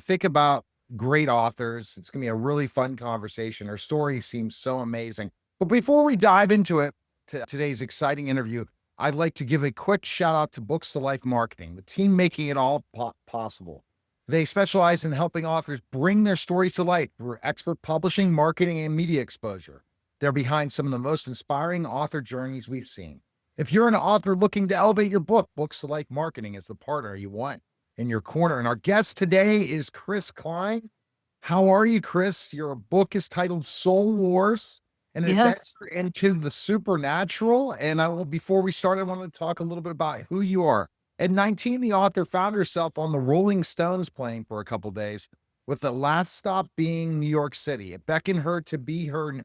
think about great authors, it's going to be a really fun conversation. Her story seems so amazing. But before we dive into it, to today's exciting interview, I'd like to give a quick shout out to Books to Life Marketing, the team making it all possible. They specialize in helping authors bring their stories to life through expert publishing, marketing, and media exposure. They're behind some of the most inspiring author journeys we've seen. If you're an author looking to elevate your book, Books to Life Marketing is the partner you want in your corner. And our guest today is Chris Kline. How are you, Chris? Your book is titled Soul Wars, and it's Yes. into the supernatural. And before we start, I wanted to talk a little bit about who you are. At 19, the author found herself on the Rolling Stones plane for a couple days, with the last stop being New York City. It beckoned her to be her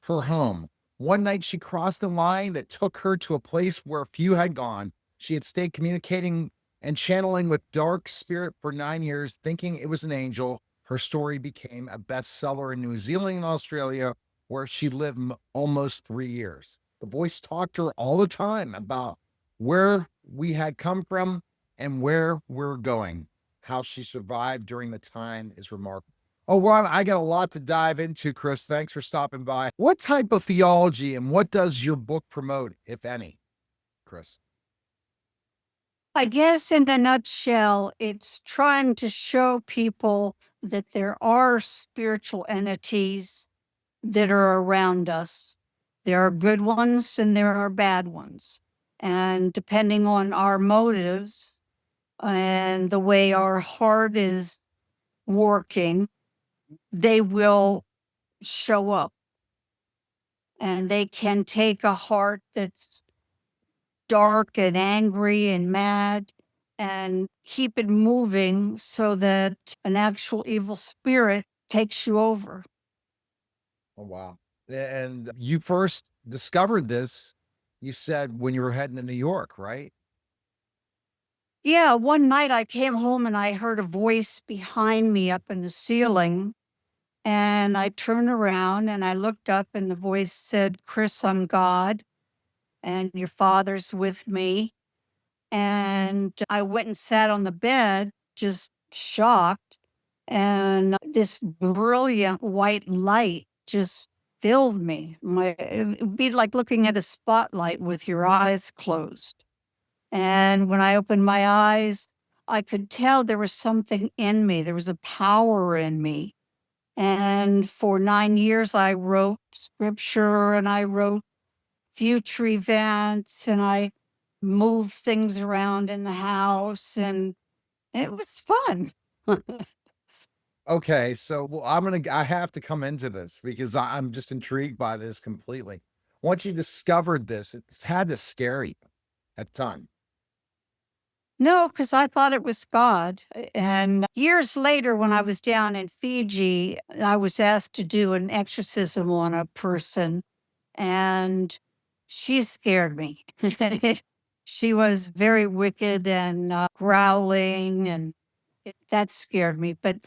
home. One night, she crossed a line that took her to a place where few had gone. She had stayed communicating and channeling with dark spirit for 9 years, thinking it was an angel. Her story became a bestseller in New Zealand and Australia, where she lived almost 3 years. The voice talked to her all the time about where we had come from and where we're going. How she survived during the time is remarkable. Oh, well, I got a lot to dive into, Chris. Thanks for stopping by. What type of theology and what does your book promote, if any, Chris? I guess in a nutshell, it's trying to show people that there are spiritual entities that are around us. There are good ones and there are bad ones. And depending on our motives and the way our heart is working, they will show up. And they can take a heart that's dark and angry and mad and keep it moving so that an actual evil spirit takes you over. Oh, wow. And you first discovered this, you said, when you were heading to New York, right? Yeah, one night I came home and I heard a voice behind me up in the ceiling. And I turned around and I looked up and the voice said, "Chris, I'm God and your father's with me." And I went and sat on the bed, just shocked. And this brilliant white light just filled me. It would be like looking at a spotlight with your eyes closed. And when I opened my eyes, I could tell there was something in me. There was a power in me. And for 9 years, I wrote scripture and I wrote future events and I moved things around in the house and it was fun. Okay, so well, I have to come into this because I'm just intrigued by this completely. Once you discovered this, it's had to scare you at the time. No, because I thought it was God. And years later, when I was down in Fiji, I was asked to do an exorcism on a person, and she scared me. She was very wicked and growling, and that scared me. But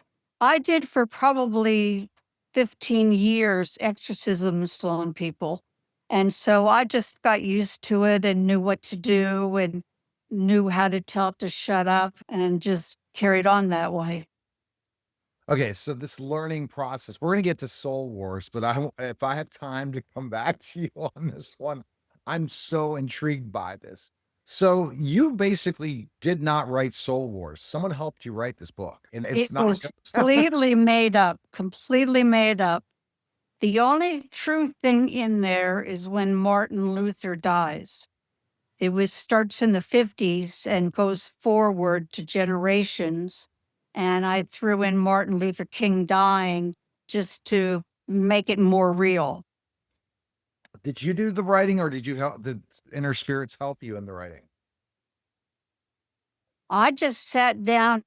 I did for probably 15 years exorcisms on people. And so I just got used to it and knew what to do and knew how to tell it to shut up and just carried on that way. Okay, so this learning process, we're gonna get to Soul Wars, but if I have time to come back to you on this one, I'm so intrigued by this. So you basically did not write Soul Wars. Someone helped you write this book, and it's It not. was completely made up, completely made up. The only true thing in there is when Martin Luther dies. It was starts in the 50s and goes forward to generations. And I threw in Martin Luther King dying just to make it more real. Did you do the writing, or did you help? Did inner spirits help you in the writing? I just sat down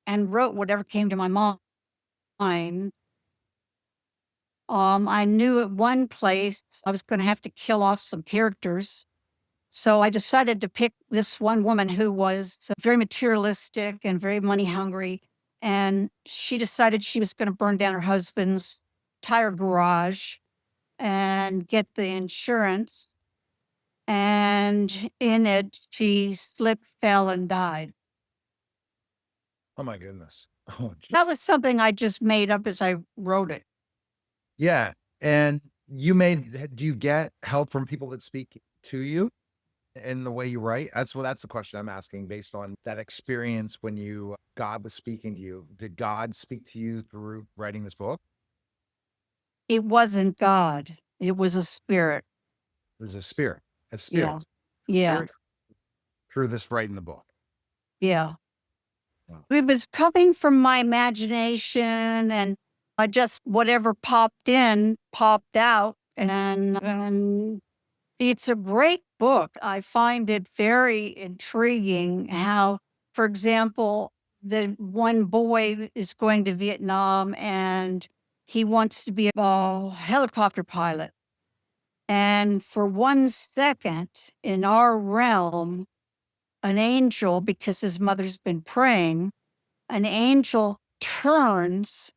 and wrote whatever came to my mind. I knew at one place I was going to have to kill off some characters. So I decided to pick this one woman who was very materialistic and very money hungry. And she decided she was going to burn down her husband's tire garage and get the insurance. And in it, she slipped, fell, and died. Oh my goodness. Oh, That was something I just made up as I wrote it. yeah. And do you get help from people that speak to you in the way you write? That's the question I'm asking based on that experience when God was speaking to you. Did God speak to you through writing this book? It wasn't God. It was a spirit. There's a Yeah. Yeah. spirit through this writing the book. Yeah. Wow. It was coming from my imagination and I just whatever popped in, popped out. And it's a great book. I find it very intriguing how, for example, the one boy is going to Vietnam and he wants to be a helicopter pilot. And for 1 second in our realm, an angel, because his mother's been praying, an angel turns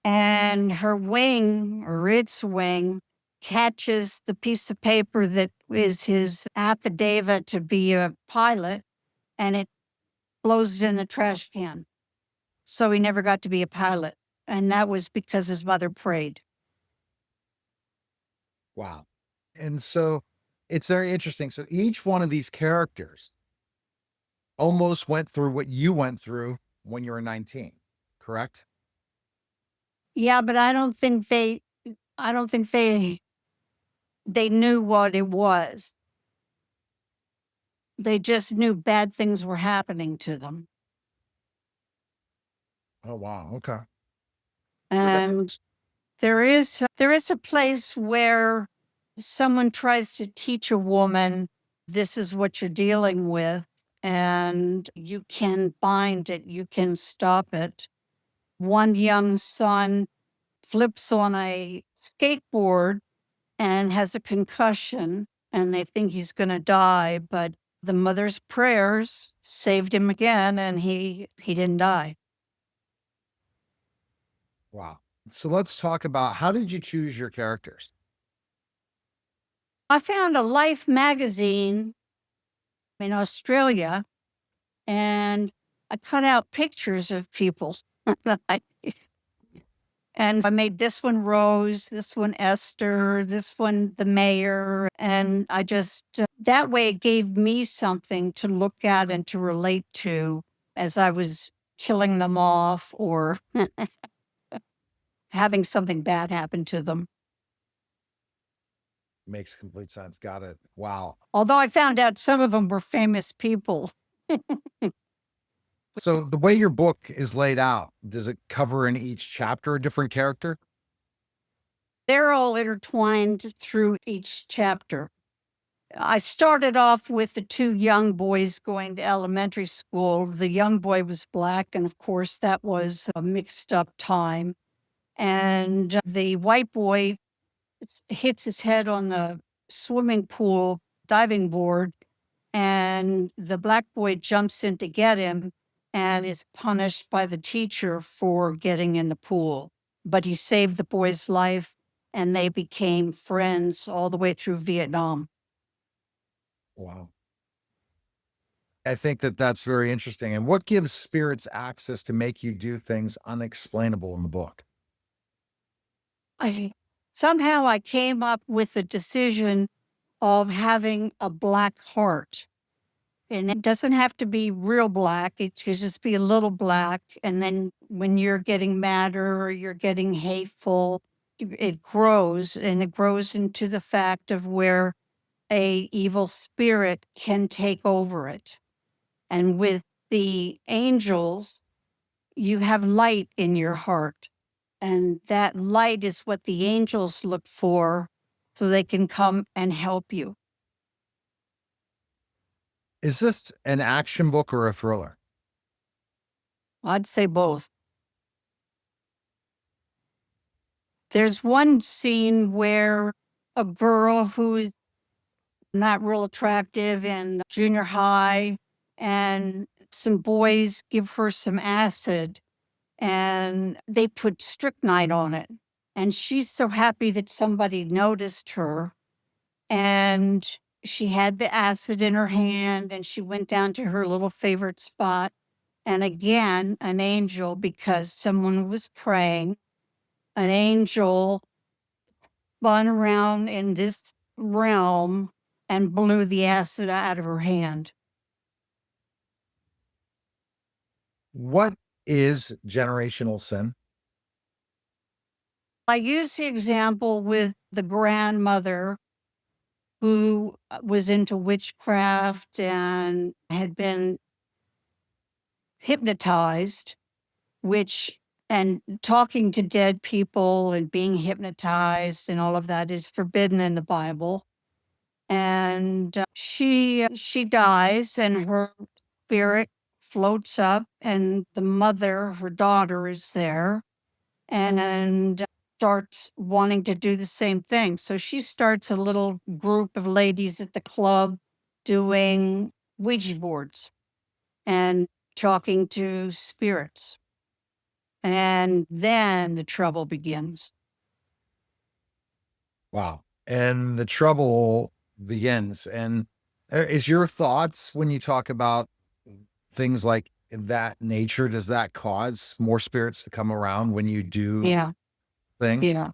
and her wing or its wing catches the piece of paper that is his affidavit to be a pilot and it blows it in the trash can. So he never got to be a pilot. And that was because his mother prayed. Wow. And so it's very interesting. So each one of these characters almost went through what you went through when you were 19, correct? Yeah, but I don't think they knew what it was. They just knew bad things were happening to them. Oh, wow. Okay. So that And there is a place where someone tries to teach a woman this is what you're dealing with and you can bind it, you can stop it. One young son flips on a skateboard and has a concussion and they think he's going to die, but the mother's prayers saved him again and he didn't die. wow. So let's talk about how did you choose your characters? I found a Life magazine in Australia and I cut out pictures of people. I- and I made this one Rose, this one Esther, this one the mayor. And I just, that way it gave me something to look at and to relate to as I was killing them off or having something bad happen to them. Makes complete sense. Got it. Wow. Although I found out some of them were famous people. So the way your book is laid out, does it cover in each chapter a different character? They're all intertwined through each chapter. I started off with the two young boys going to elementary school. The young boy was black, and of course, that was a mixed up time. And the white boy hits his head on the swimming pool diving board, and the black boy jumps in to get him and is punished by the teacher for getting in the pool. But he saved the boy's life, and they became friends all the way through Vietnam. Wow. I think that that's very interesting. And what gives spirits access to make you do things unexplainable in the book? I somehow I came up with the decision of having a black heart. And it doesn't have to be real black. It could just be a little black. And then when you're getting madder or you're getting hateful, it grows and it grows into the fact of where a evil spirit can take over it. And with the angels, you have light in your heart. And that light is what the angels look for so they can come and help you. Is this an action book or a thriller? I'd say both. There's one scene where a girl who's not real attractive in junior high and some boys give her some acid and they put strychnine on it. And she's so happy that somebody noticed her. And she had the acid in her hand and she went down to her little favorite spot And again, an angel, because someone was praying, an angel spun around in this realm and blew the acid out of her hand. What is generational sin? I use the example with the grandmother who was into witchcraft and had been hypnotized, which and talking to dead people and being hypnotized and all of that is forbidden in the Bible. And she dies, and her spirit floats up, and the mother, her daughter, is there and starts wanting to do the same thing. So she starts a little group of ladies at the club doing Ouija boards and talking to spirits. And then the trouble begins. Wow. And the trouble begins. And is your thoughts when you talk about things like that nature, does that cause more spirits to come around when you do Yeah. things? Yeah.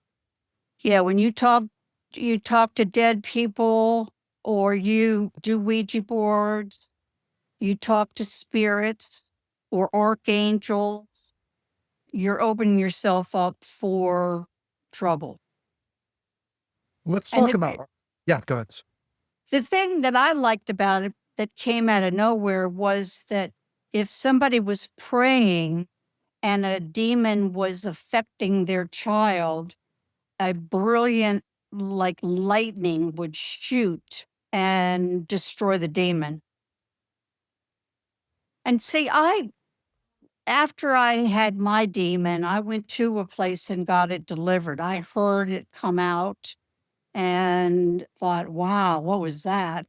Yeah. When you talk to dead people or you do Ouija boards, you talk to spirits or archangels, you're opening yourself up for trouble. Let's And talk about, yeah, go ahead. the thing that I liked about it that came out of nowhere was that if somebody was praying and a demon was affecting their child, a brilliant, like lightning, would shoot and destroy the demon. And see, after I had my demon, I went to a place and got it delivered. I heard it come out and thought, wow, what was that?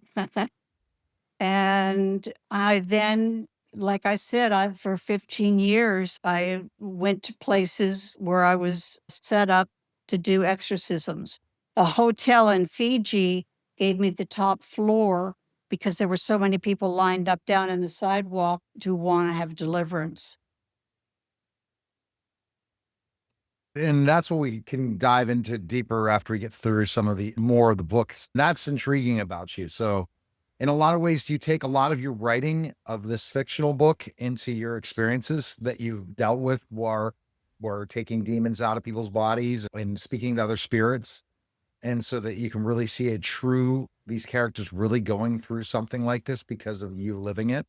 And I then, like I said, for 15 years, I went to places where I was set up to do exorcisms. A hotel in Fiji gave me the top floor because there were so many people lined up down in the sidewalk to want to have deliverance. And that's what we can dive into deeper after we get through some of the more of the books. That's intriguing about you. So, in a lot of ways, do you take a lot of your writing of this fictional book into your experiences that you've dealt with were taking demons out of people's bodies and speaking to other spirits? And so that you can really see a true, these characters really going through something like this because of you living it?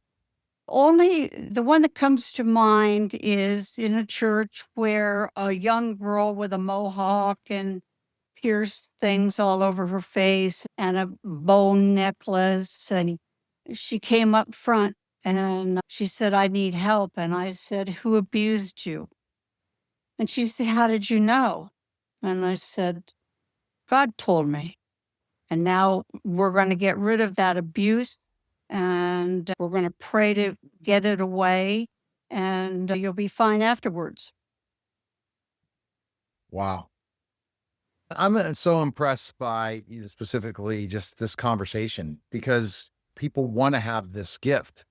Only the one that comes to mind is in a church where a young girl with a mohawk and pierced things all over her face and a bone necklace. And she came up front and she said, I need help. And I said, who abused you? And she said, how did you know? And I said, God told me. And now we're going to get rid of that abuse and we're going to pray to get it away and you'll be fine afterwards. Wow. I'm so impressed by specifically just this conversation because people want to have this gift,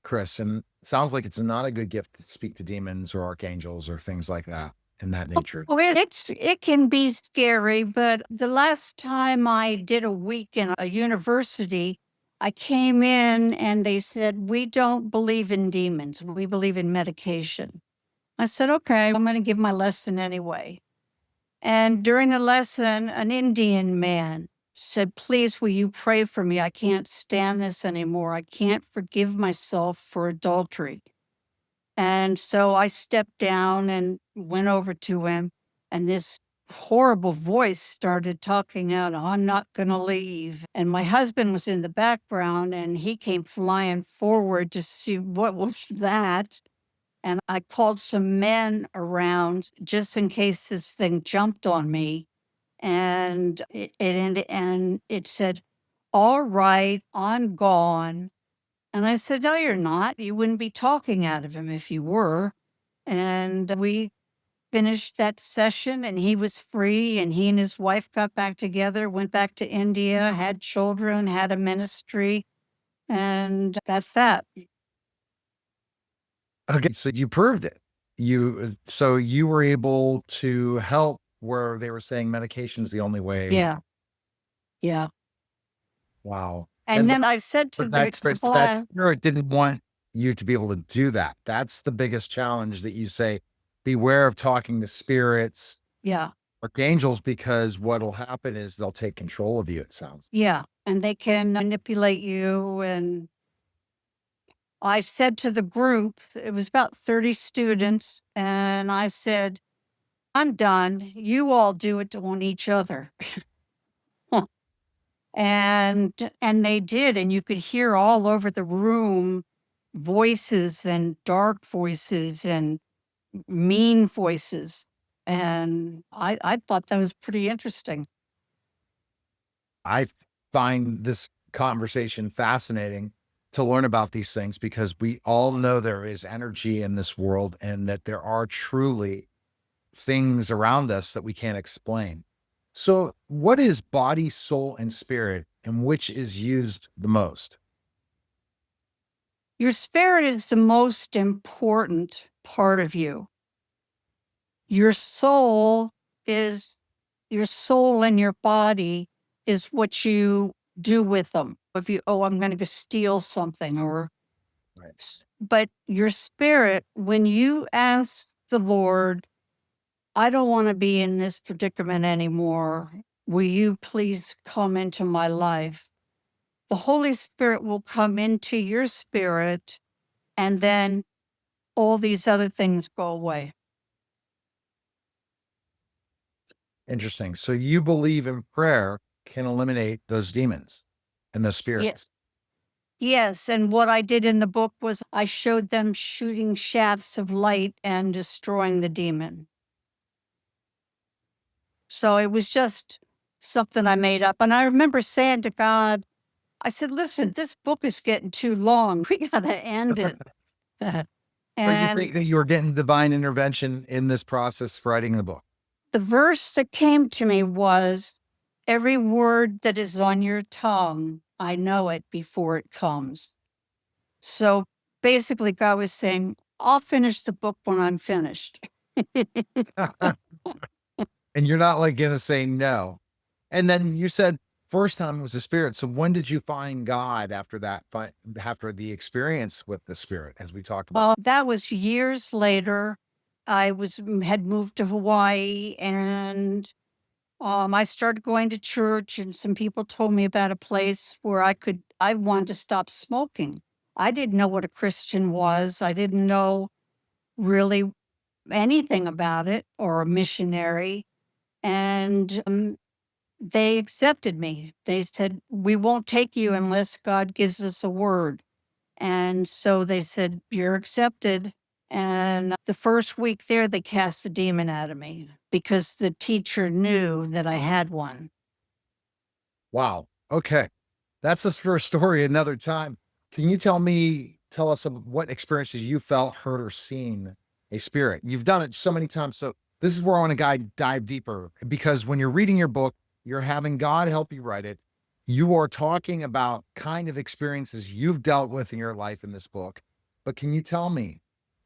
Chris, and it sounds like it's not a good gift to speak to demons or archangels or things like that in that nature. Well, it can be scary, but the last time I did a week in a university, I came in and they said, "We don't believe in demons. We believe in medication." I said, "Okay, I'm going to give my lesson anyway." And during the lesson, an Indian man said, "Please, will you pray for me? I can't stand this anymore. I can't forgive myself for adultery." And so I stepped down and went over to him, and this horrible voice started talking out, I'm not going to leave. And my husband was in the background, and he came flying forward to see what was that. And I called some men around just in case this thing jumped on me. And it said, all right, I'm gone. And I said, no, you're not. You wouldn't be talking out of him if you were. And we finished that session and he was free and he and his wife got back together, went back to India, had children, had a ministry, and that's that. Okay, so you proved it. So you were able to help where they were saying medication's the only way. Yeah. Yeah. Wow. And And then I said to but that the that class, spirit didn't want you to be able to do that. That's the biggest challenge that you say, beware of talking to spirits yeah, or angels because what'll happen is they'll take control of you, it sounds. yeah. And they can manipulate you. And I said to the group, it was about 30 students, and I said, I'm done. You all do it on each other. And they did, and you could hear all over the room voices and dark voices and mean voices. And I thought that was pretty interesting. I find this conversation fascinating to learn about these things because we all know there is energy in this world and that there are truly things around us that we can't explain. So, what is body, soul, and spirit, and which is used the most? Your spirit is the most important part of you. Your soul is your soul and your body is what you do with them. If you, oh, I'm going to go steal something, or, Right. but your spirit, when you ask the Lord, I don't want to be in this predicament anymore. Will you please come into my life? The Holy Spirit will come into your spirit, and then all these other things go away. Interesting. So, you believe in prayer can eliminate those demons and those Yeah. spirits. Yes. And what I did in the book was I showed them shooting shafts of light and destroying the demon. So it was just something I made up. And I remember saying to God, I said, listen, this book is getting too long. We got to end it. But you think And that you were getting divine intervention in this process for writing the book? the verse that came to me was, every word that is on your tongue, I know it before it comes. So basically, God was saying, I'll finish the book when I'm finished. And you're not like gonna say no. And then you said first time it was a spirit. So when did you find God after that? After the experience with the spirit, as we talked about. Well, that was years later. Had moved to Hawaii, and I started going to church, and some people told me about a place where I wanted to stop smoking. I didn't know what a Christian was. I didn't know really anything about it, or a missionary. And they accepted me. They said, we won't take you unless God gives us a word. And so they said, you're accepted. And the first week there, they cast the demon out of me because the teacher knew that I had one. Wow. Okay. That's us for a story another time. Can you tell us what experiences you felt, heard, or seen a spirit? You've done it so many times. So this is where I want to dive deeper because when you're reading your book, you're having God help you write it. You are talking about kind of experiences you've dealt with in your life in this book. But can you tell me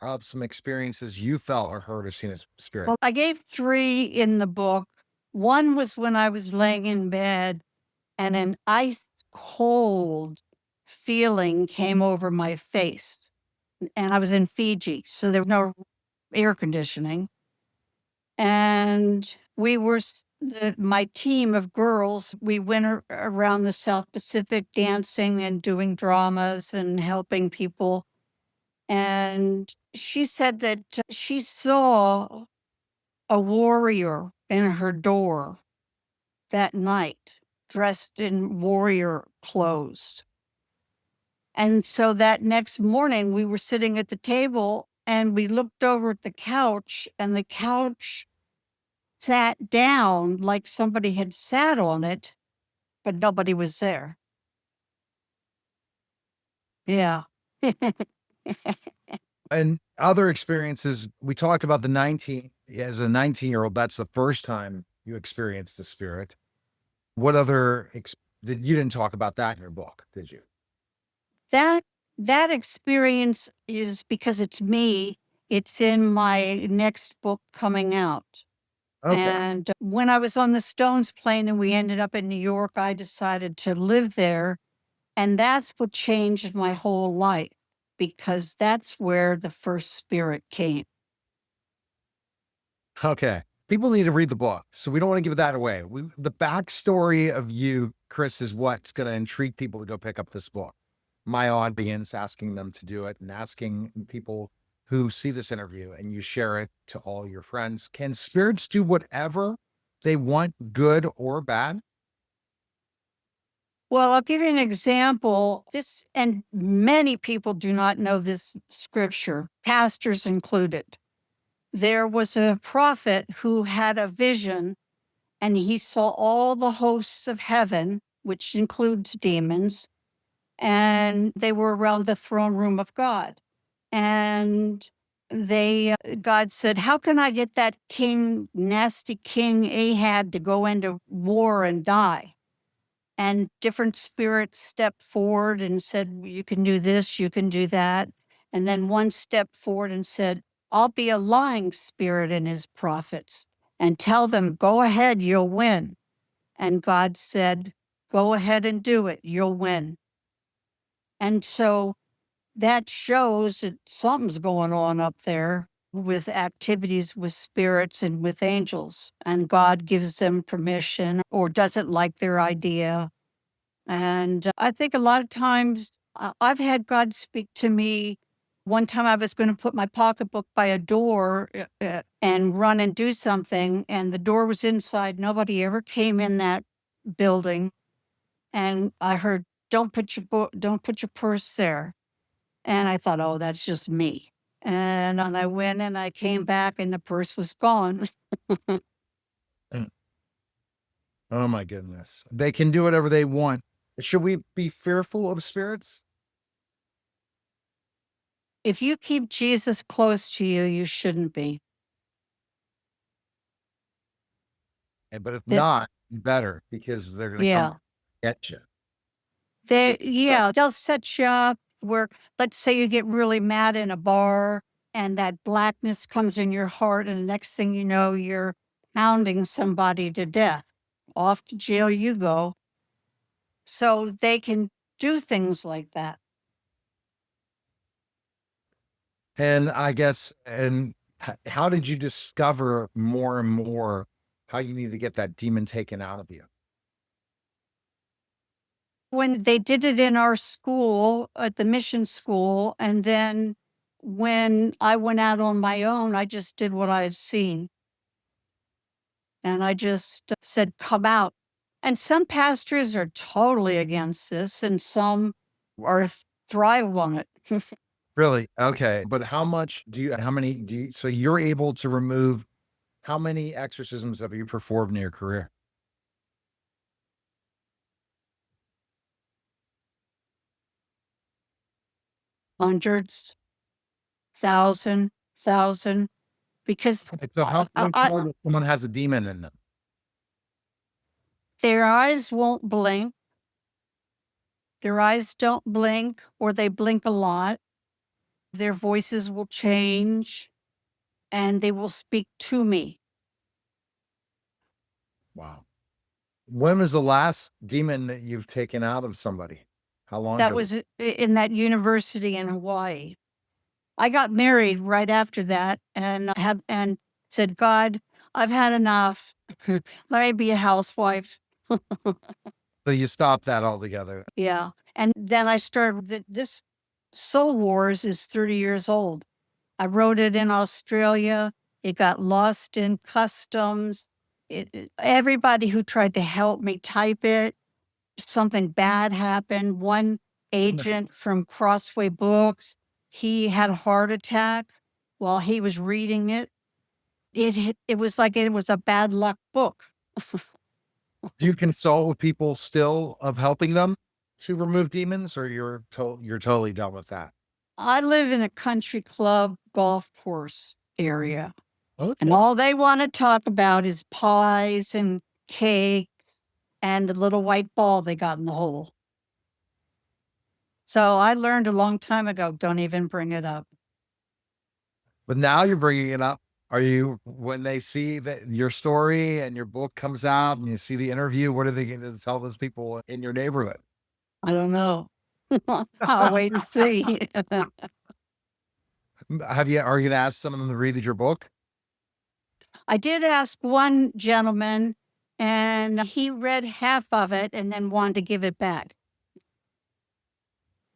of some experiences you felt or heard or seen a spirit? Well, I gave three in the book. One was when I was laying in bed and an ice cold feeling came over my face. And I was in Fiji, so there was no air conditioning. And we were, my team of girls, we went around the South Pacific dancing and doing dramas and helping people. And she said that she saw a warrior in her door that night, dressed in warrior clothes. And so that next morning, we were sitting at the table and we looked over at the couch, and the couch sat down like somebody had sat on it, but nobody was there. Yeah. And other experiences, we talked about the 19, as a 19-year-old, that's the first time you experienced the spirit. What other, you didn't talk about that in your book, did you? That That experience is because it's me. It's in my next book coming out. Okay. And when I was on the Stones plane and we ended up in New York, I decided to live there. And that's what changed my whole life because that's where the first spirit came. Okay. People need to read the book, so we don't want to give that away. The backstory of you, Chris, is what's going to intrigue people to go pick up this book. My audience asking them to do it and asking people who see this interview and you share it to all your friends. Can spirits do whatever they want, good or bad? Well, I'll give you an example. This, and many people do not know this scripture, pastors included. There was a prophet who had a vision and he saw all the hosts of heaven, which includes demons, and they were around the throne room of God. And God said, how can I get that king, nasty King Ahab to go into war and die? And different spirits stepped forward and said, you can do this, you can do that. And then one stepped forward and said, I'll be a lying spirit in his prophets and tell them, go ahead, you'll win. And God said, go ahead and do it, you'll win. And so that shows that something's going on up there with activities with spirits and with angels. And God gives them permission or doesn't like their idea. And I think a lot of times I've had God speak to me. One time I was going to put my pocketbook by a door and run and do something, and the door was inside. Nobody ever came in that building. And I heard, don't put your purse there. And I thought, oh, that's just me. And I went and I came back and the purse was gone. Mm. Oh my goodness. They can do whatever they want. Should we be fearful of spirits? If you keep Jesus close to you, you shouldn't be. But if That, not, better because they're going to come yeah. get you. They'll set you up where, let's say you get really mad in a bar and that blackness comes in your heart, and the next thing you know, you're pounding somebody to death. Off to jail you go. So they can do things like that. And I guess, and how did you discover more and more how you need to get that demon taken out of you? When they did it in our school, at the mission school, and then when I went out on my own, I just did what I had seen. And I just said, come out. And some pastors are totally against this, and some are thrive on it. Really? Okay. But how many so you're able to remove how many exorcisms have you performed in your career? Hundreds, thousand, because Okay, so how can we I, tell that someone has a demon in them? their eyes won't blink. Their eyes don't blink, or they blink a lot. Their voices will change and they will speak to me. Wow. When was the last demon that you've taken out of somebody? How long That ago? was in that university in Hawaii. I got married right after that and said, God, I've had enough. Let me be a housewife. So you stopped that altogether. Yeah. And then I started this Soul Wars is 30 years old. I wrote it in Australia. It got lost in customs. Everybody who tried to help me type it, something bad happened. One agent from Crossway Books, he had a heart attack while he was reading it. It was like it was a bad luck book. Do you consult with people still of helping them to remove demons, or you're totally done with that? I live in a country club golf course area, and Okay. all they want to talk about is pies and cake and the little white ball they got in the hole. So I learned a long time ago, don't even bring it up. But now you're bringing it up. Are you, when they see that your story and your book comes out and you see the interview, what are they going to tell those people in your neighborhood? I don't know. I'll wait and see. Have you, are you going to ask some of them to read your book? I did ask one gentleman, and he read half of it and then wanted to give it back.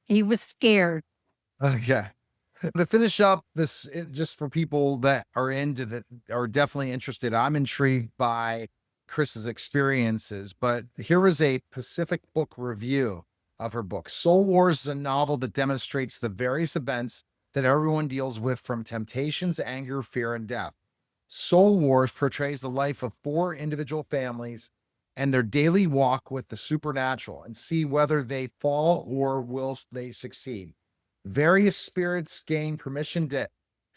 He was scared. Okay. To finish up this, just for people that are into that, are definitely interested, I'm intrigued by Chris's experiences, but here is a Pacific Book review of her book. Soul Wars is a novel that demonstrates the various events that everyone deals with, from temptations, anger, fear, and death. Soul Wars portrays the life of four individual families and their daily walk with the supernatural, and see whether they fall or will they succeed. Various spirits gain permission to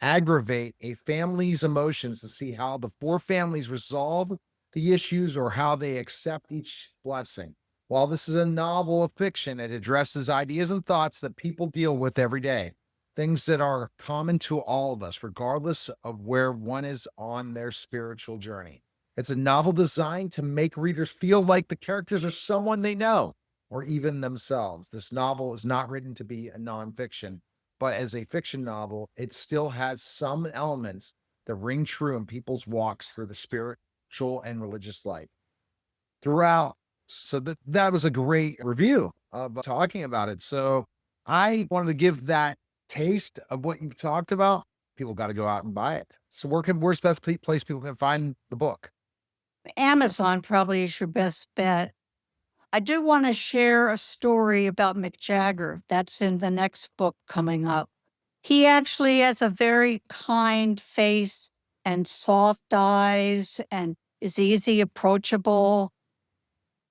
aggravate a family's emotions to see how the four families resolve the issues or how they accept each blessing. While this is a novel of fiction, it addresses ideas and thoughts that people deal with every day, things that are common to all of us, regardless of where one is on their spiritual journey. It's a novel designed to make readers feel like the characters are someone they know or even themselves. This novel is not written to be a nonfiction, but as a fiction novel, it still has some elements that ring true in people's walks through the spiritual and religious life throughout. So that was a great review of talking about it. So I wanted to give that taste of what you've talked about. People got to go out and buy it. So where's the best place people can find the book? Amazon probably is your best bet. I do want to share a story about Mick Jagger. That's in the next book coming up. He actually has a very kind face and soft eyes and is easy approachable.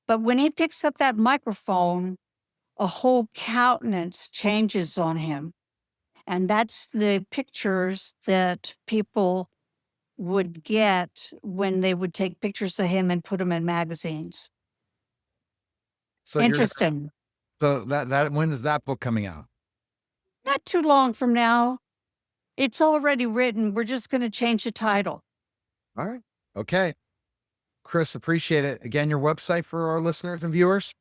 But when he picks up that microphone, a whole countenance changes on him. And that's the pictures that people would get when they would take pictures of him and put them in magazines. So you're Interesting. so that when is that book coming out? Not too long from now. It's already written. We're just going to change the title. All right. Okay. Chris, appreciate it. Again, your website for our listeners and viewers.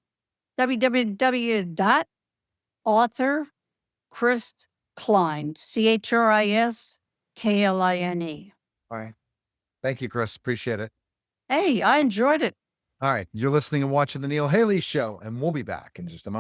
www.author Chris Kline, ChrisKline. All right. Thank you, Chris. Appreciate it. Hey, I enjoyed it. All right. You're listening and watching The Neil Haley Show, and we'll be back in just a moment.